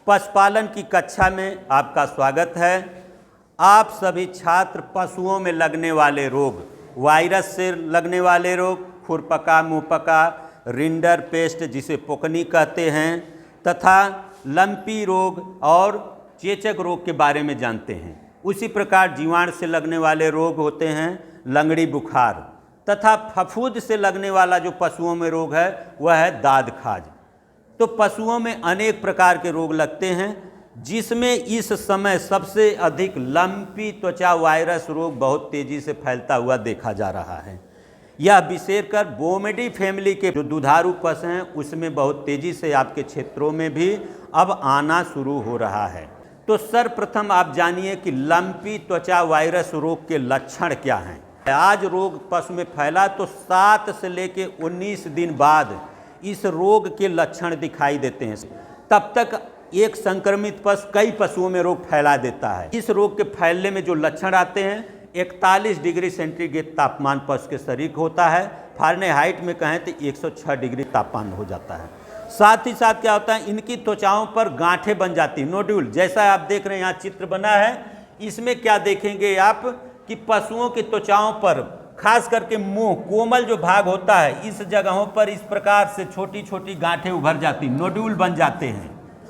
पशुपालन की कक्षा में आपका स्वागत है। आप सभी छात्र पशुओं में लगने वाले रोग, वायरस से लगने वाले रोग, खुरपका, मुंहपका, रिंडर पेस्ट जिसे पोकनी कहते हैं, तथा लंपी रोग और चेचक रोग के बारे में जानते हैं। उसी प्रकार जीवाणु से लगने वाले रोग होते हैं लंगड़ी बुखार, तथा फफूंद से लगने वाला जो पशुओं में रोग है वह है दाद खाज। तो पशुओं में अनेक प्रकार के रोग लगते हैं, जिसमें इस समय सबसे अधिक लंपी त्वचा वायरस रोग बहुत तेजी से फैलता हुआ देखा जा रहा है। यह विशेषकर बोमेडी फैमिली के जो दुधारू पशु हैं उसमें बहुत तेजी से आपके क्षेत्रों में भी अब आना शुरू हो रहा है। तो सर्वप्रथम आप जानिए कि लंपी त्वचा वायरस रोग के लक्षण क्या हैं। आज रोग पशु में फैला तो 7 से लेकर 19 दिन बाद इस रोग के लक्षण दिखाई देते हैं। तब तक एक संक्रमित पशु कई पशुओं में रोग फैला देता है। इस रोग के फैलने में जो लक्षण आते हैं, 41 डिग्री सेंटीग्रेड तापमान पशु के शरीर होता है। फारेनहाइट में कहें तो 106 डिग्री तापमान हो जाता है। साथ ही साथ क्या होता है, इनकी त्वचाओं पर गांठें बन जाती हैं, नोड्यूल। जैसा आप देख रहे हैं यहाँ चित्र बना है, इसमें क्या देखेंगे आप कि पशुओं की त्वचाओं पर खास करके मुंह, कोमल जो भाग होता है, इस जगहों पर इस प्रकार से छोटी छोटी गांठें उभर जाती, नोड्यूल बन जाते हैं।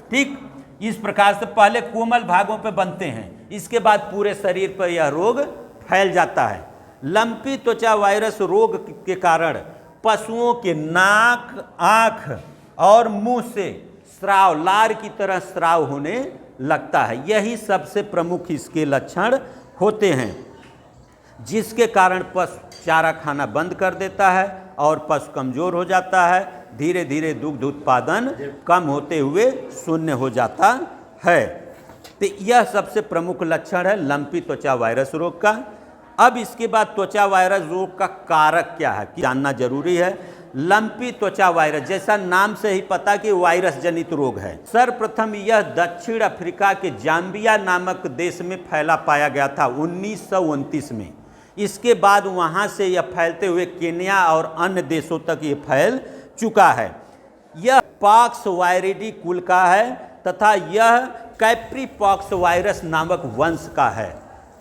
ठीक इस प्रकार से पहले कोमल भागों पर बनते हैं, इसके बाद पूरे शरीर पर यह रोग फैल जाता है। लंपी त्वचा वायरस रोग के कारण पशुओं के नाक, आँख और मुंह से स्राव, लार की तरह स्राव होने लगता है। यही सबसे प्रमुख इसके लक्षण होते हैं, जिसके कारण पशु चारा खाना बंद कर देता है और पशु कमज़ोर हो जाता है। धीरे धीरे दुग्ध उत्पादन कम होते हुए शून्य हो जाता है। तो यह सबसे प्रमुख लक्षण है लंपी त्वचा वायरस रोग का। अब इसके बाद त्वचा वायरस रोग का कारक क्या है जानना जरूरी है। लंपी त्वचा वायरस, जैसा नाम से ही पता कि वायरस जनित रोग है। सर्वप्रथम यह दक्षिण अफ्रीका के जाम्बिया नामक देश में फैला पाया गया था 1929 में। इसके बाद वहाँ से यह फैलते हुए केन्या और अन्य देशों तक ये फैल चुका है। यह पॉक्स वायरिडी कुल का है तथा यह कैप्री पॉक्स वायरस नामक वंश का है,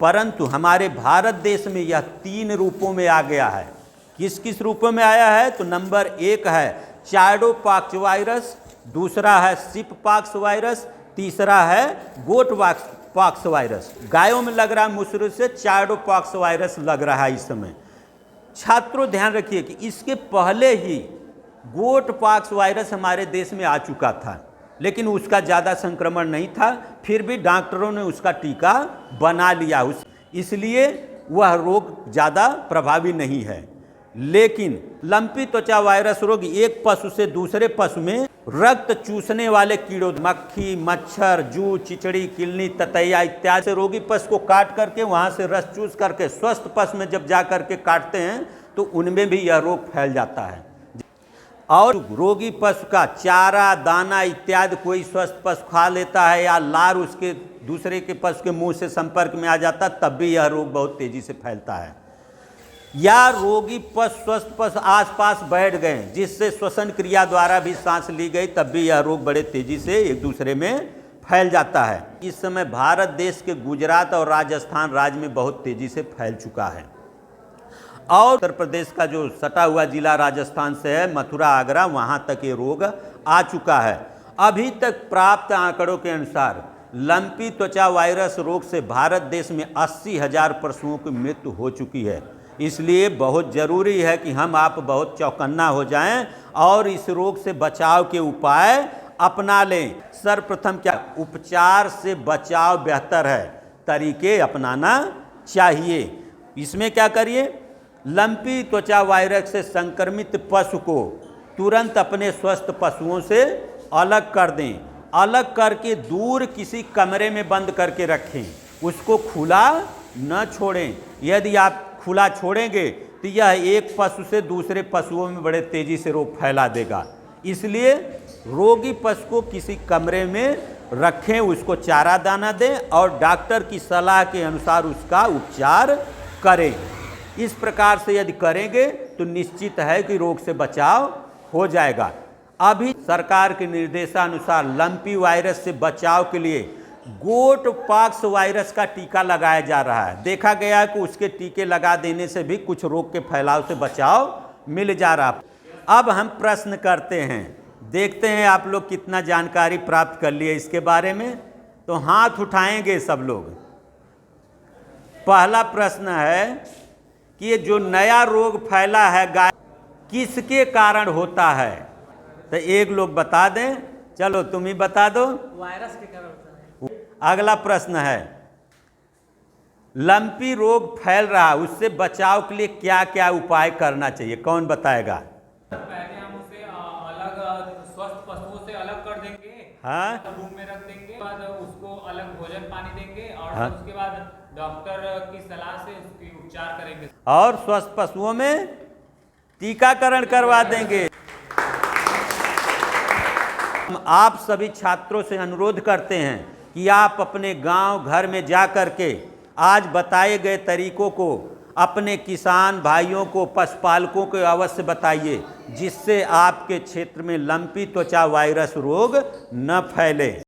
परंतु हमारे भारत देश में यह 3 रूपों में आ गया है। किस किस रूपों में आया है तो नंबर 1 है चार्डो पॉक्स वायरस, दूसरा है सिप पॉक्स वायरस, तीसरा है गोट पॉक्स वायरस। गायों में लग रहा मुसरू से चार्डो पॉक्स वायरस लग रहा है इस समय। छात्रों ध्यान रखिए कि इसके पहले ही गोट पॉक्स वायरस हमारे देश में आ चुका था, लेकिन उसका ज़्यादा संक्रमण नहीं था। फिर भी डॉक्टरों ने उसका टीका बना लिया, इसलिए वह रोग ज़्यादा प्रभावी नहीं है। लेकिन लंपी त्वचा वायरस रोग एक पशु से दूसरे पशु में रक्त चूसने वाले कीड़ों, मक्खी, मच्छर, जू, चिचड़ी, किलनी, ततैया इत्यादि से रोगी पशु को काट करके वहाँ से रस चूस करके स्वस्थ पशु में जब जा करके काटते हैं तो उनमें भी यह रोग फैल जाता है। और रोगी पशु का चारा, दाना इत्यादि कोई स्वस्थ पशु खा लेता है या लार उसके दूसरे के पशु के मुंह से संपर्क में आ जाता, तब भी यह रोग बहुत तेजी से फैलता है। या रोगी पशु स्वस्थ पशु आसपास बैठ गए, जिससे श्वसन क्रिया द्वारा भी सांस ली गई, तब भी यह रोग बड़े तेजी से एक दूसरे में फैल जाता है। इस समय भारत देश के गुजरात और राजस्थान राज्य में बहुत तेजी से फैल चुका है। और उत्तर प्रदेश का जो सटा हुआ जिला राजस्थान से है, मथुरा, आगरा, वहाँ तक ये रोग आ चुका है। अभी तक प्राप्त आंकड़ों के अनुसार लंपी त्वचा वायरस रोग से भारत देश में 80,000 पशुओं की मृत्यु हो चुकी है। इसलिए बहुत ज़रूरी है कि हम आप बहुत चौकन्ना हो जाएं और इस रोग से बचाव के उपाय अपना लें। सर्वप्रथम क्या, उपचार से बचाव बेहतर है, तरीके अपनाना चाहिए। इसमें क्या करिए, लंपी त्वचा वायरस से संक्रमित पशु को तुरंत अपने स्वस्थ पशुओं से अलग कर दें। अलग करके दूर किसी कमरे में बंद करके रखें, उसको खुला न छोड़ें। यदि आप खुला छोड़ेंगे तो यह एक पशु से दूसरे पशुओं में बड़े तेजी से रोग फैला देगा। इसलिए रोगी पशु को किसी कमरे में रखें, उसको चारा दाना दें और डॉक्टर की सलाह के अनुसार उसका उपचार करें। इस प्रकार से यदि करेंगे तो निश्चित है कि रोग से बचाव हो जाएगा। अभी सरकार के निर्देशानुसार लंपी वायरस से बचाव के लिए गोट पॉक्स वायरस का टीका लगाया जा रहा है। देखा गया है कि उसके टीके लगा देने से भी कुछ रोग के फैलाव से बचाव मिल जा रहा। अब हम प्रश्न करते हैं, देखते हैं आप लोग कितना जानकारी प्राप्त कर लिए इसके बारे में। तो हाथ उठाएंगे सब लोग। पहला प्रश्न है कि ये जो नया रोग फैला है गाय किसके कारण होता है? तो एक लोग बता दें, चलो तुम ही बता दो। वायरस के कारण होता है। अगला प्रश्न है, लंपी रोग फैल रहा है उससे बचाव के लिए क्या क्या उपाय करना चाहिए? कौन बताएगा? पहले हम उसे अलग स्वस्थ पशुओं से अलग कर देंगे, हाँ, रूम में रख देंगे, बाद उसको अलग भोजन पानी देंगे और हाँ, उसके बाद डॉक्टर की सलाह से उसकी उपचार करेंगे और स्वस्थ पशुओं में टीकाकरण करवा देंगे। हम आप सभी छात्रों से अनुरोध करते हैं कि आप अपने गांव घर में जा कर के आज बताए गए तरीकों को अपने किसान भाइयों को, पशुपालकों को अवश्य बताइए, जिससे आपके क्षेत्र में लंपी त्वचा वायरस रोग न फैले।